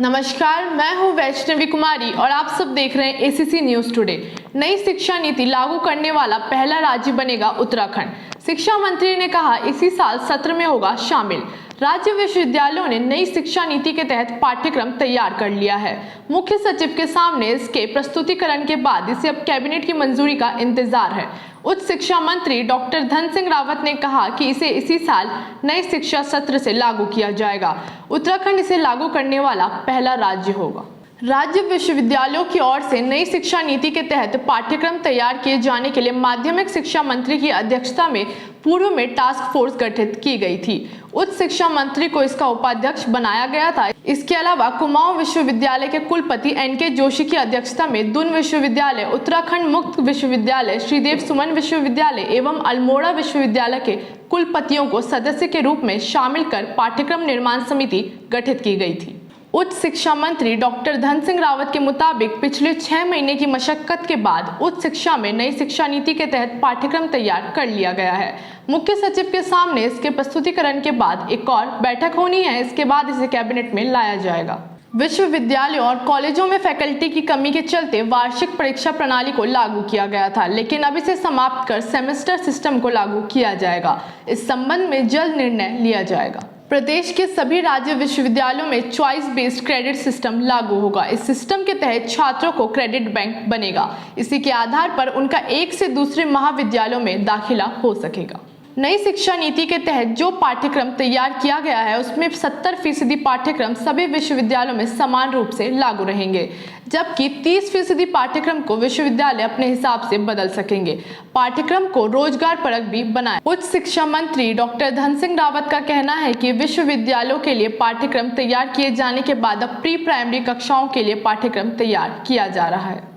नमस्कार, मैं हूं वैष्णवी कुमारी और आप सब देख रहे हैं एसीसी न्यूज टुडे। नई शिक्षा नीति लागू करने वाला पहला राज्य बनेगा उत्तराखंड। शिक्षा मंत्री ने कहा इसी साल सत्र में होगा शामिल। राज्य विश्वविद्यालयों ने नई शिक्षा नीति के तहत पाठ्यक्रम तैयार कर लिया है। मुख्य सचिव के सामने इसके प्रस्तुतिकरण के बाद इसे अब कैबिनेट की मंजूरी का इंतजार है। उच्च शिक्षा मंत्री डॉक्टर धन सिंह रावत ने कहा कि इसे इसी साल नए शिक्षा सत्र से लागू किया जाएगा। उत्तराखंड इसे लागू करने वाला पहला राज्य होगा। राज्य विश्वविद्यालयों की ओर से नई शिक्षा नीति के तहत पाठ्यक्रम तैयार किए जाने के लिए माध्यमिक शिक्षा मंत्री की अध्यक्षता में पूर्व में टास्क फोर्स गठित की गई थी। उच्च शिक्षा मंत्री को इसका उपाध्यक्ष बनाया गया था। इसके अलावा कुमाऊं विश्वविद्यालय के कुलपति एनके जोशी की अध्यक्षता में दून विश्वविद्यालय, उत्तराखंड मुक्त विश्वविद्यालय, श्रीदेव सुमन विश्वविद्यालय एवं अल्मोड़ा विश्वविद्यालय के कुलपतियों को सदस्य के रूप में शामिल कर पाठ्यक्रम निर्माण समिति गठित की गई थी। उच्च शिक्षा मंत्री डॉक्टर धन सिंह रावत के मुताबिक पिछले 6 महीने की मशक्कत के बाद उच्च शिक्षा में नई शिक्षा नीति के तहत पाठ्यक्रम तैयार कर लिया गया है। मुख्य सचिव के सामने इसके प्रस्तुतिकरण के बाद एक और बैठक होनी है। इसके बाद इसे कैबिनेट में लाया जाएगा। विश्वविद्यालयों और कॉलेजों में फैकल्टी की कमी के चलते वार्षिक परीक्षा प्रणाली को लागू किया गया था, लेकिन अब इसे समाप्त कर सेमेस्टर सिस्टम को लागू किया जाएगा। इस संबंध में जल्द निर्णय लिया जाएगा। प्रदेश के सभी राज्य विश्वविद्यालयों में चॉइस बेस्ड क्रेडिट सिस्टम लागू होगा। इस सिस्टम के तहत छात्रों को क्रेडिट बैंक बनेगा। इसी के आधार पर उनका एक से दूसरे महाविद्यालयों में दाखिला हो सकेगा। नई शिक्षा नीति के तहत जो पाठ्यक्रम तैयार किया गया है उसमें 70% पाठ्यक्रम सभी विश्वविद्यालयों में समान रूप से लागू रहेंगे, जबकि 30% पाठ्यक्रम को विश्वविद्यालय अपने हिसाब से बदल सकेंगे। पाठ्यक्रम को रोजगार परक भी बनाए। उच्च शिक्षा मंत्री डॉक्टर धन सिंह रावत का कहना है कि विश्वविद्यालयों के लिए पाठ्यक्रम तैयार किए जाने के बाद अब प्री प्राइमरी कक्षाओं के लिए पाठ्यक्रम तैयार किया जा रहा है।